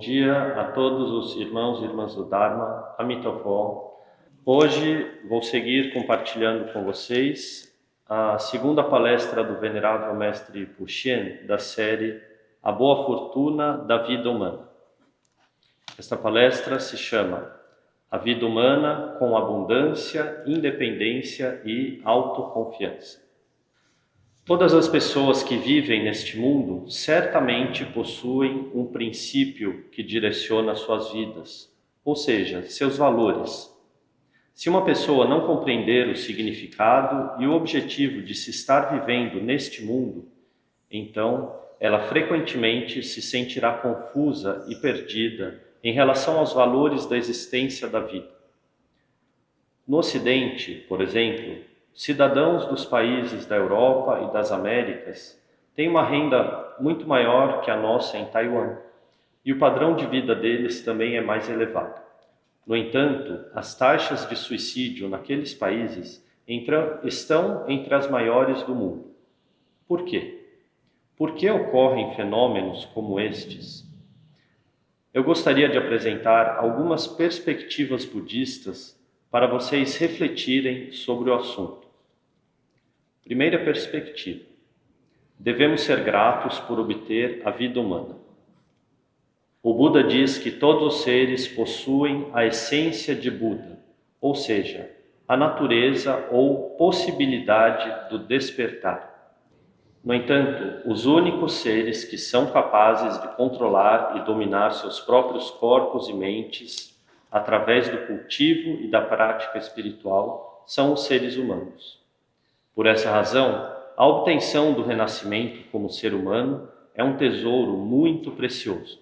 dia a todos os irmãos e irmãs do Dharma, Amitabha. Hoje vou seguir compartilhando com vocês a segunda palestra do Venerável Mestre Puxien da série A Boa Fortuna da Vida Humana. Esta palestra se chama A Vida Humana com Abundância, Independência e Autoconfiança. Todas as pessoas que vivem neste mundo certamente possuem um princípio que direciona suas vidas, ou seja, seus valores. Se uma pessoa não compreender o significado e o objetivo de se estar vivendo neste mundo, então ela frequentemente se sentirá confusa e perdida em relação aos valores da existência da vida. No Ocidente, por exemplo, cidadãos dos países da Europa e das Américas têm uma renda muito maior que a nossa em Taiwan, e o padrão de vida deles também é mais elevado. No entanto, as taxas de suicídio naqueles países estão entre as maiores do mundo. Por quê? Por que ocorrem fenômenos como estes? Eu gostaria de apresentar algumas perspectivas budistas para vocês refletirem sobre o assunto. Primeira perspectiva: devemos ser gratos por obter a vida humana. O Buda diz que todos os seres possuem a essência de Buda, ou seja, a natureza ou possibilidade do despertar. No entanto, os únicos seres que são capazes de controlar e dominar seus próprios corpos e mentes através do cultivo e da prática espiritual são os seres humanos. Por essa razão, a obtenção do renascimento como ser humano é um tesouro muito precioso.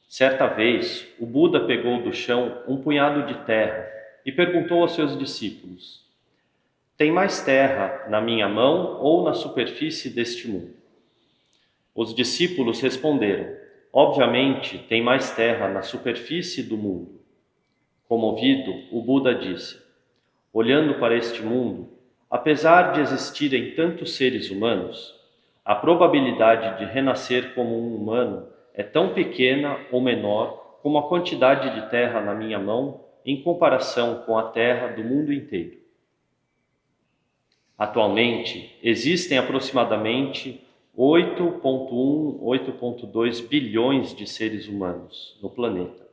Certa vez, o Buda pegou do chão um punhado de terra e perguntou aos seus discípulos: tem mais terra na minha mão ou na superfície deste mundo? Os discípulos responderam: obviamente tem mais terra na superfície do mundo. Comovido, o Buda disse: olhando para este mundo, apesar de existirem tantos seres humanos, a probabilidade de renascer como um humano é tão pequena ou menor como a quantidade de terra na minha mão em comparação com a terra do mundo inteiro. Atualmente, existem aproximadamente 8,1, 8,2 bilhões de seres humanos no planeta,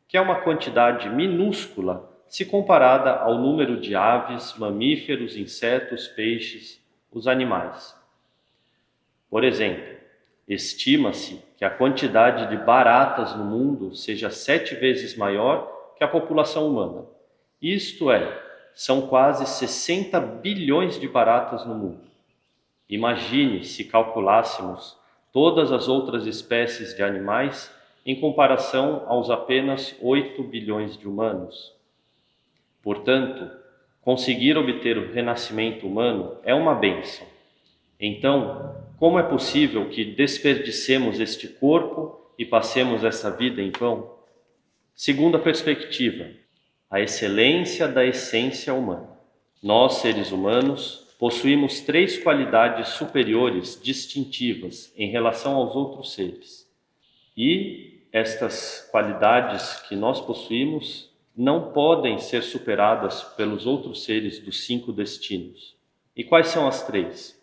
que é uma quantidade minúscula se comparada ao número de aves, mamíferos, insetos, peixes, os animais. Por exemplo, estima-se que a quantidade de baratas no mundo seja 7 vezes maior que a população humana. Isto é, são quase 60 bilhões de baratas no mundo. Imagine se calculássemos todas as outras espécies de animais em comparação aos apenas 8 bilhões de humanos. Portanto, conseguir obter o renascimento humano é uma bênção. Então, como é possível que desperdicemos este corpo e passemos essa vida em vão? Segunda perspectiva: a excelência da essência humana. Nós, seres humanos, possuímos 3 qualidades superiores distintivas em relação aos outros seres. E estas qualidades que nós possuímos não podem ser superadas pelos outros seres dos 5 destinos. E quais são as 3?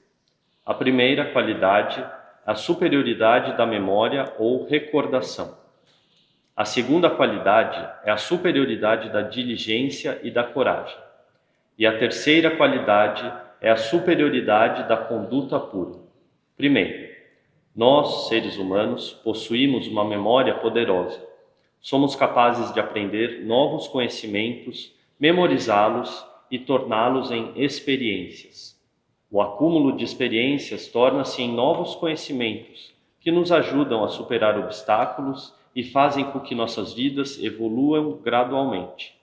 A primeira qualidade, a superioridade da memória ou recordação. A segunda qualidade é a superioridade da diligência e da coragem. E a terceira qualidade é a superioridade da conduta pura. Primeiro, nós, seres humanos, possuímos uma memória poderosa. Somos capazes de aprender novos conhecimentos, memorizá-los e torná-los em experiências. O acúmulo de experiências torna-se em novos conhecimentos, que nos ajudam a superar obstáculos e fazem com que nossas vidas evoluam gradualmente.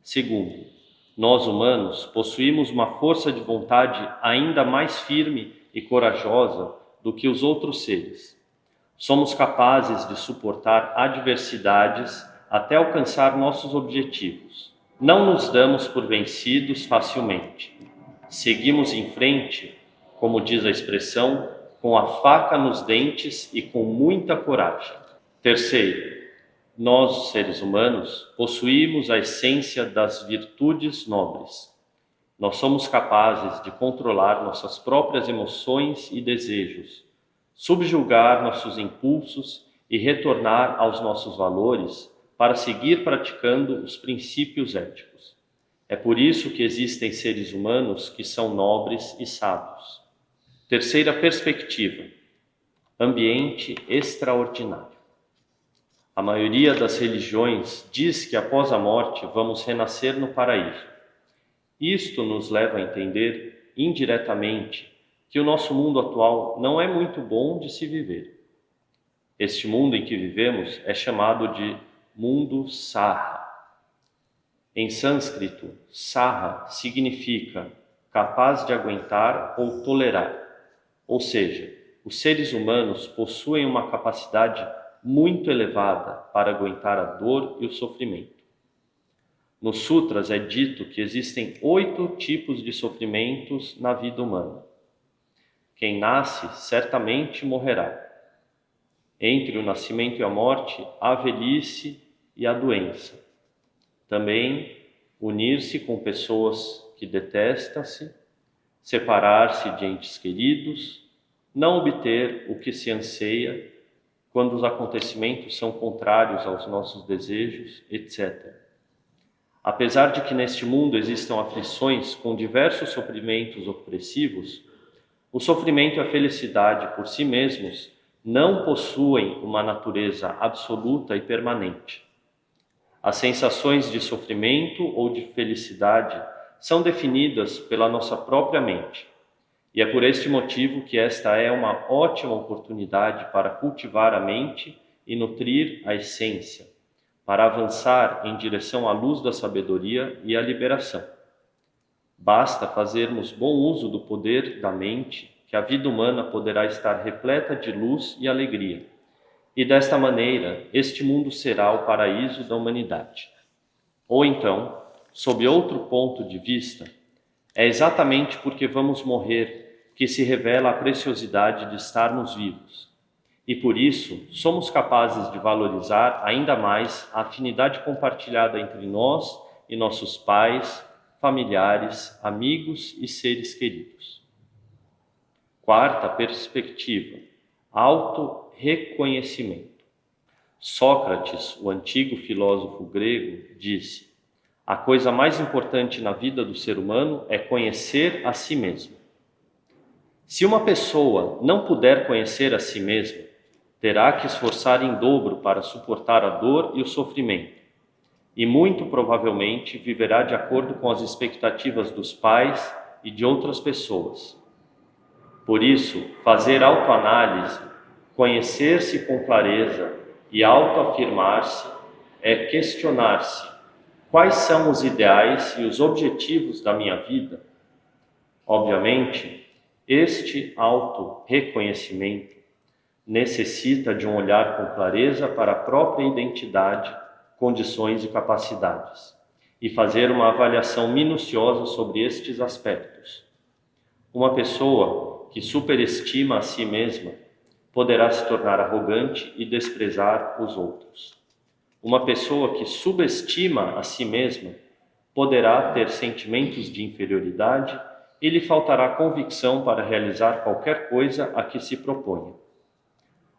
Segundo, nós humanos possuímos uma força de vontade ainda mais firme e corajosa do que os outros seres. Somos capazes de suportar adversidades até alcançar nossos objetivos. Não nos damos por vencidos facilmente. Seguimos em frente, como diz a expressão, com a faca nos dentes e com muita coragem. Terceiro, Nós, seres humanos, possuímos a essência das virtudes nobres. Nós somos capazes de controlar nossas próprias emoções e desejos, subjugar nossos impulsos e retornar aos nossos valores para seguir praticando os princípios éticos. É por isso que existem seres humanos que são nobres e sábios. Terceira perspectiva: ambiente extraordinário. A maioria das religiões diz que após a morte vamos renascer no paraíso. Isto nos leva a entender, indiretamente, que o nosso mundo atual não é muito bom de se viver. Este mundo em que vivemos é chamado de mundo Saha. Em sânscrito, Saha significa capaz de aguentar ou tolerar, ou seja, os seres humanos possuem uma capacidade muito elevada para aguentar a dor e o sofrimento. Nos sutras é dito que existem 8 tipos de sofrimentos na vida humana. Quem nasce certamente morrerá. Entre o nascimento e a morte, há a velhice e a doença. Também unir-se com pessoas que detestam-se, separar-se de entes queridos, não obter o que se anseia quando os acontecimentos são contrários aos nossos desejos, etc. Apesar de que neste mundo existam aflições com diversos sofrimentos opressivos, o sofrimento e a felicidade por si mesmos não possuem uma natureza absoluta e permanente. As sensações de sofrimento ou de felicidade são definidas pela nossa própria mente, e é por este motivo que esta é uma ótima oportunidade para cultivar a mente e nutrir a essência, para avançar em direção à luz da sabedoria e à liberação. Basta fazermos bom uso do poder da mente, que a vida humana poderá estar repleta de luz e alegria. E desta maneira, este mundo será o paraíso da humanidade. Ou então, sob outro ponto de vista, é exatamente porque vamos morrer que se revela a preciosidade de estarmos vivos. E por isso, somos capazes de valorizar ainda mais a afinidade compartilhada entre nós e nossos pais, familiares, amigos e seres queridos. Quarta perspectiva: auto-reconhecimento. Sócrates, o antigo filósofo grego, disse: a coisa mais importante na vida do ser humano é conhecer a si mesmo. Se uma pessoa não puder conhecer a si mesma, terá que esforçar em dobro para suportar a dor e o sofrimento, e muito provavelmente viverá de acordo com as expectativas dos pais e de outras pessoas. Por isso, fazer autoanálise, conhecer-se com clareza e autoafirmar-se é questionar-se: quais são os ideais e os objetivos da minha vida? Obviamente, este auto-reconhecimento necessita de um olhar com clareza para a própria identidade, condições e capacidades, e fazer uma avaliação minuciosa sobre estes aspectos. Uma pessoa que superestima a si mesma poderá se tornar arrogante e desprezar os outros. Uma pessoa que subestima a si mesma poderá ter sentimentos de inferioridade e lhe faltará convicção para realizar qualquer coisa a que se proponha.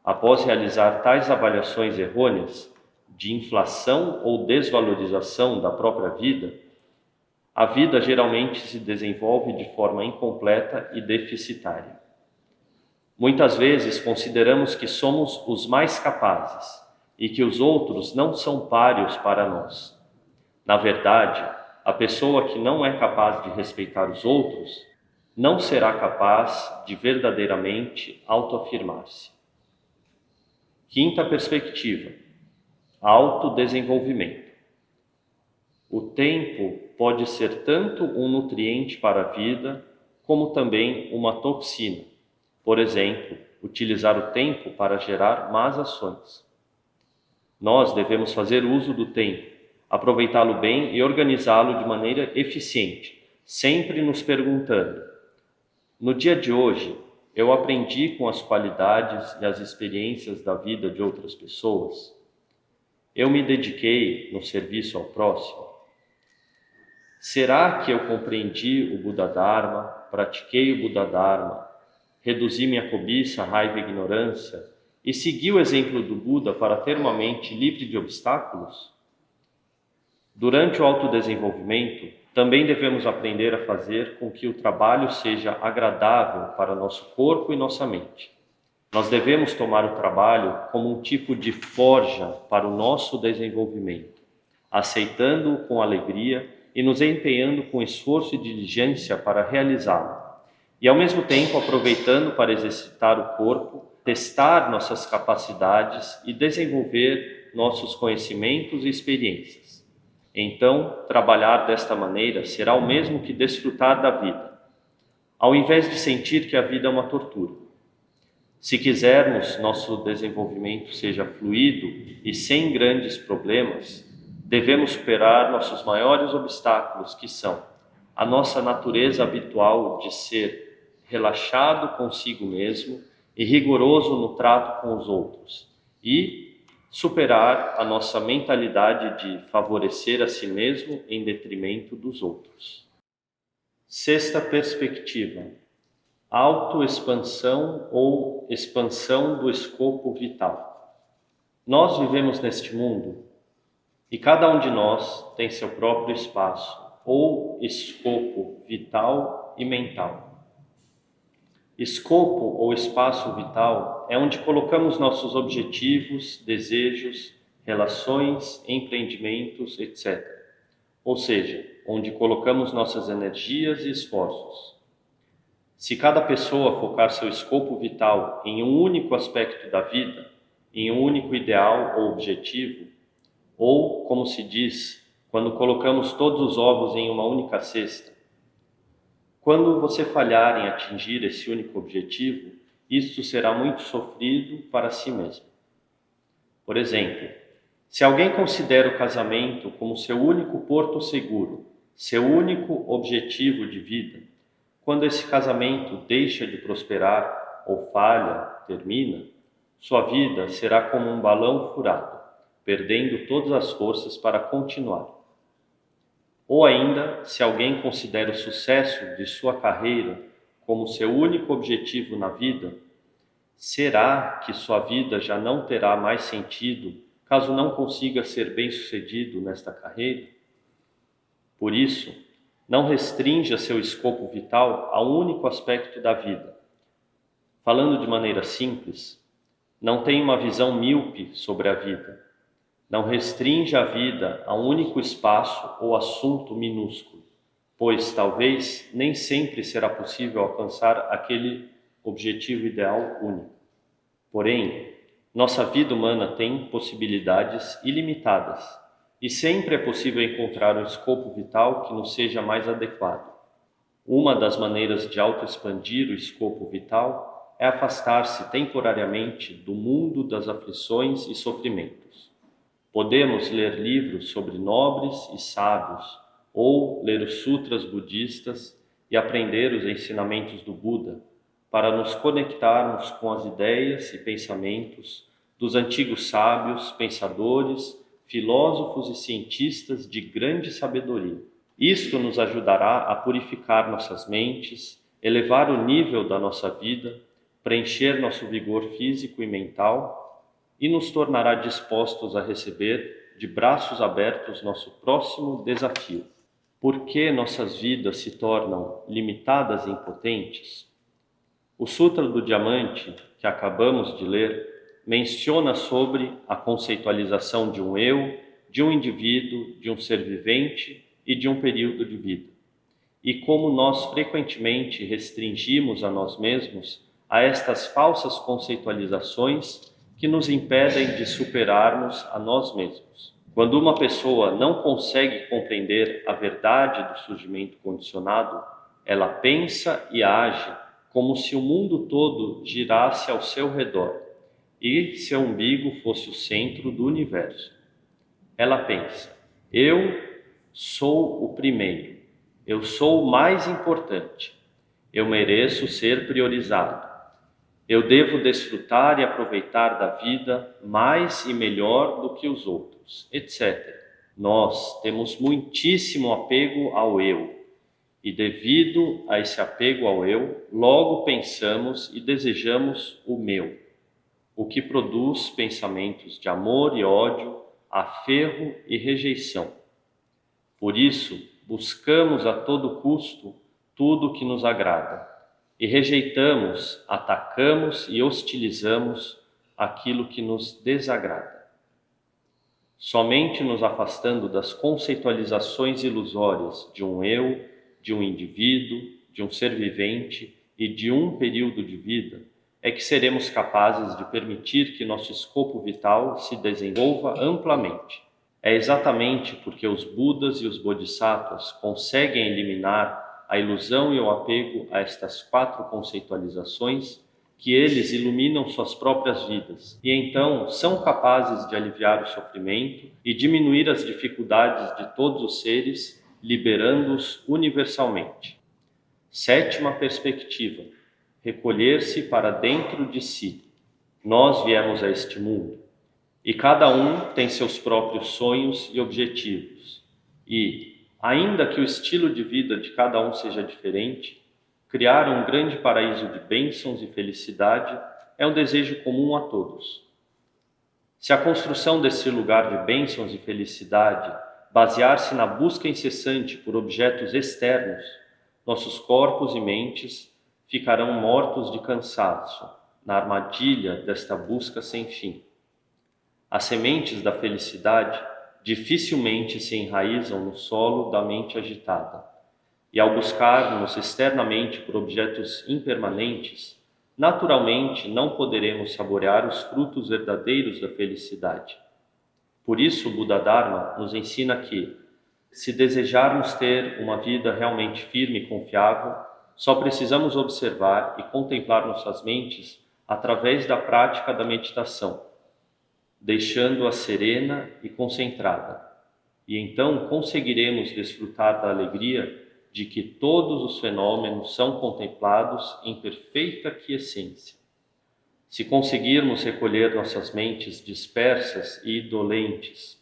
Após realizar tais avaliações errôneas de inflação ou desvalorização da própria vida, a vida geralmente se desenvolve de forma incompleta e deficitária. Muitas vezes consideramos que somos os mais capazes e que os outros não são páreos para nós. Na verdade, a pessoa que não é capaz de respeitar os outros não será capaz de verdadeiramente autoafirmar-se. Quinta perspectiva: autodesenvolvimento. O tempo pode ser tanto um nutriente para a vida, como também uma toxina. Por exemplo, utilizar o tempo para gerar más ações. Nós devemos fazer uso do tempo, aproveitá-lo bem e organizá-lo de maneira eficiente, sempre nos perguntando: no dia de hoje, eu aprendi com as qualidades e as experiências da vida de outras pessoas? eu me dediquei no serviço ao próximo? Será que eu compreendi o Buda Dharma, pratiquei o Buda Dharma, reduzi minha cobiça, raiva e ignorância e segui o exemplo do Buda para ter uma mente livre de obstáculos? Durante o autodesenvolvimento, também devemos aprender a fazer com que o trabalho seja agradável para nosso corpo e nossa mente. Nós devemos tomar o trabalho como um tipo de forja para o nosso desenvolvimento, aceitando-o com alegria e nos empenhando com esforço e diligência para realizá-lo. E ao mesmo tempo aproveitando para exercitar o corpo, testar nossas capacidades e desenvolver nossos conhecimentos e experiências. Então, trabalhar desta maneira será o mesmo que desfrutar da vida, ao invés de sentir que a vida é uma tortura. Se quisermos nosso desenvolvimento seja fluido e sem grandes problemas, devemos superar nossos maiores obstáculos, que são a nossa natureza habitual de ser relaxado consigo mesmo e rigoroso no trato com os outros, e superar a nossa mentalidade de favorecer a si mesmo em detrimento dos outros. Sexta perspectiva: autoexpansão ou expansão do escopo vital. Nós vivemos neste mundo e cada um de nós tem seu próprio espaço ou escopo vital e mental. Escopo ou espaço vital é onde colocamos nossos objetivos, desejos, relações, empreendimentos, etc. Ou seja, onde colocamos nossas energias e esforços. Se cada pessoa focar seu escopo vital em um único aspecto da vida, em um único ideal ou objetivo, ou, como se diz, quando colocamos todos os ovos em uma única cesta, quando você falhar em atingir esse único objetivo, isto será muito sofrido para si mesmo. Por exemplo, se alguém considera o casamento como seu único porto seguro, seu único objetivo de vida, quando esse casamento deixa de prosperar ou falha, termina, sua vida será como um balão furado, perdendo todas as forças para continuar. Ou ainda, se alguém considera o sucesso de sua carreira como seu único objetivo na vida, será que sua vida já não terá mais sentido caso não consiga ser bem-sucedido nesta carreira? Por isso, não restrinja seu escopo vital a um único aspecto da vida. Falando de maneira simples, não tenha uma visão míope sobre a vida. Não restrinja a vida a um único espaço ou assunto minúsculo, pois talvez nem sempre será possível alcançar aquele objetivo ideal único. Porém, nossa vida humana tem possibilidades ilimitadas e sempre é possível encontrar um escopo vital que nos seja mais adequado. Uma das maneiras de autoexpandir o escopo vital é afastar-se temporariamente do mundo das aflições e sofrimentos. Podemos ler livros sobre nobres e sábios, ou ler os sutras budistas e aprender os ensinamentos do Buda, para nos conectarmos com as ideias e pensamentos dos antigos sábios, pensadores, filósofos e cientistas de grande sabedoria. Isto nos ajudará a purificar nossas mentes, elevar o nível da nossa vida, preencher nosso vigor físico e mental, e nos tornará dispostos a receber de braços abertos nosso próximo desafio. Por que nossas vidas se tornam limitadas e impotentes? O Sutra do Diamante, que acabamos de ler, menciona sobre a conceitualização de um eu, de um indivíduo, de um ser vivente e de um período de vida, e como nós frequentemente restringimos a nós mesmos a estas falsas conceitualizações que nos impedem de superarmos a nós mesmos. Quando uma pessoa não consegue compreender a verdade do surgimento condicionado, ela pensa e age como se o mundo todo girasse ao seu redor e seu umbigo fosse o centro do universo. Ela pensa: eu sou o primeiro, eu sou o mais importante, eu mereço ser priorizado. Eu devo desfrutar e aproveitar da vida mais e melhor do que os outros, etc. Nós temos muitíssimo apego ao eu, e devido a esse apego ao eu, logo pensamos e desejamos o meu, o que produz pensamentos de amor e ódio, aferro e rejeição. Por isso, buscamos a todo custo tudo o que nos agrada, e rejeitamos, atacamos e hostilizamos aquilo que nos desagrada. Somente nos afastando das conceitualizações ilusórias de um eu, de um indivíduo, de um ser vivente e de um período de vida, é que seremos capazes de permitir que nosso escopo vital se desenvolva amplamente. É exatamente porque os Budas e os Bodhisattvas conseguem eliminar a ilusão e o apego a estas 4 conceitualizações que eles iluminam suas próprias vidas e então são capazes de aliviar o sofrimento e diminuir as dificuldades de todos os seres, liberando-os universalmente. 7ª perspectiva: recolher-se para dentro de si. Nós viemos a este mundo e cada um tem seus próprios sonhos e objetivos. E, ainda que o estilo de vida de cada um seja diferente, criar um grande paraíso de bênçãos e felicidade é um desejo comum a todos. Se a construção desse lugar de bênçãos e felicidade basear-se na busca incessante por objetos externos, nossos corpos e mentes ficarão mortos de cansaço na armadilha desta busca sem fim. As sementes da felicidade dificilmente se enraizam no solo da mente agitada, e ao buscarmos externamente por objetos impermanentes, naturalmente não poderemos saborear os frutos verdadeiros da felicidade. Por isso, o Buda Dharma nos ensina que, se desejarmos ter uma vida realmente firme e confiável, só precisamos observar e contemplar nossas mentes através da prática da meditação, deixando-a serena e concentrada. E então conseguiremos desfrutar da alegria de que todos os fenômenos são contemplados em perfeita quiescência. Se conseguirmos recolher nossas mentes dispersas e indolentes,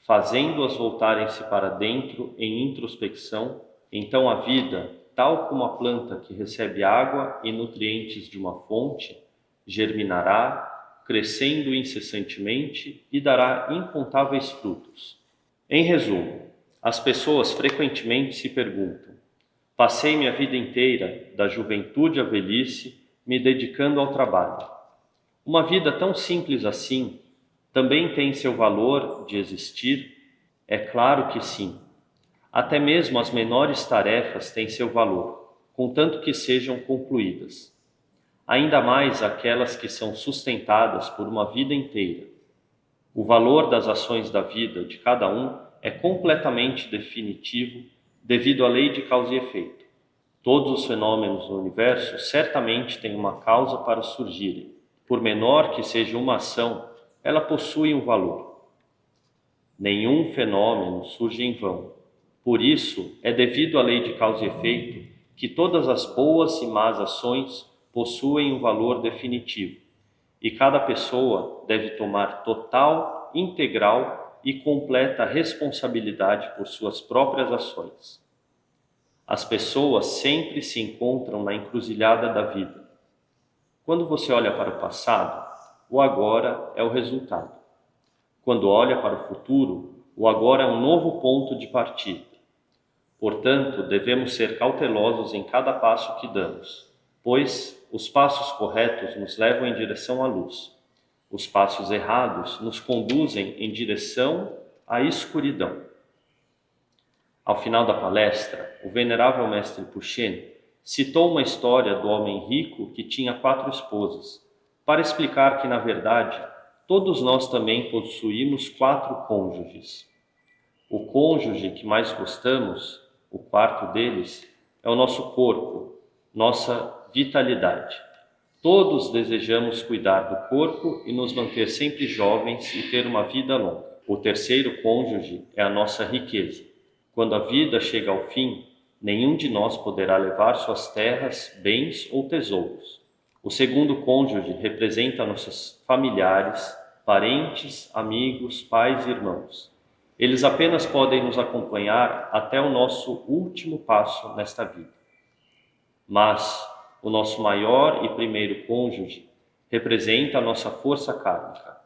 fazendo-as voltarem-se para dentro em introspecção, então a vida, tal como a planta que recebe água e nutrientes de uma fonte, germinará, crescendo incessantemente e dará incontáveis frutos. Em resumo, as pessoas frequentemente se perguntam: passei minha vida inteira, da juventude à velhice, me dedicando ao trabalho. Uma vida tão simples assim também tem seu valor de existir? É claro que sim. Até mesmo as menores tarefas têm seu valor, contanto que sejam concluídas. Ainda mais aquelas que são sustentadas por uma vida inteira. O valor das ações da vida de cada um é completamente definitivo devido à lei de causa e efeito. Todos os fenômenos no universo certamente têm uma causa para surgirem. Por menor que seja uma ação, ela possui um valor. Nenhum fenômeno surge em vão. Por isso, é devido à lei de causa e efeito que todas as boas e más ações possuem um valor definitivo, e cada pessoa deve tomar total, integral e completa responsabilidade por suas próprias ações. As pessoas sempre se encontram na encruzilhada da vida. Quando você olha para o passado, o agora é o resultado. Quando olha para o futuro, o agora é um novo ponto de partida. Portanto, devemos ser cautelosos em cada passo que damos, pois os passos corretos nos levam em direção à luz. Os passos errados nos conduzem em direção à escuridão. Ao final da palestra, o venerável mestre Puxen citou uma história do homem rico que tinha 4 esposas, para explicar que, na verdade, todos nós também possuímos 4 cônjuges. O cônjuge que mais gostamos, o 4º deles, é o nosso corpo, nossa vitalidade. Todos desejamos cuidar do corpo e nos manter sempre jovens e ter uma vida longa. O 3º cônjuge é a nossa riqueza. Quando a vida chega ao fim, nenhum de nós poderá levar suas terras, bens ou tesouros. O segundo cônjuge representa nossos familiares, parentes, amigos, pais e irmãos. Eles apenas podem nos acompanhar até o nosso último passo nesta vida. Mas o nosso maior e primeiro cônjuge representa a nossa força kármica.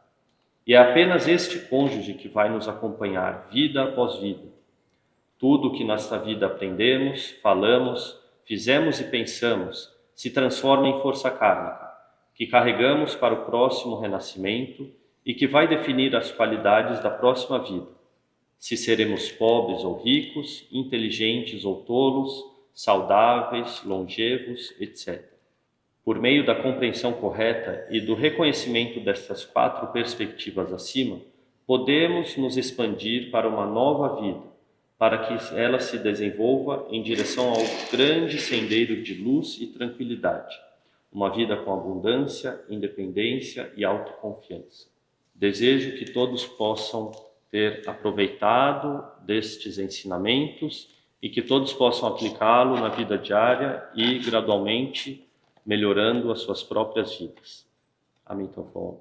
E é apenas este cônjuge que vai nos acompanhar vida após vida. Tudo o que nesta vida aprendemos, falamos, fizemos e pensamos se transforma em força kármica, que carregamos para o próximo renascimento e que vai definir as qualidades da próxima vida. Se seremos pobres ou ricos, inteligentes ou tolos, saudáveis, longevos, etc. Por meio da compreensão correta e do reconhecimento destas 4 perspectivas acima, podemos nos expandir para uma nova vida, para que ela se desenvolva em direção ao grande sendeiro de luz e tranquilidade, uma vida com abundância, independência e autoconfiança. Desejo que todos possam ter aproveitado destes ensinamentos e que todos possam aplicá-lo na vida diária e gradualmente melhorando as suas próprias vidas. Amitabha.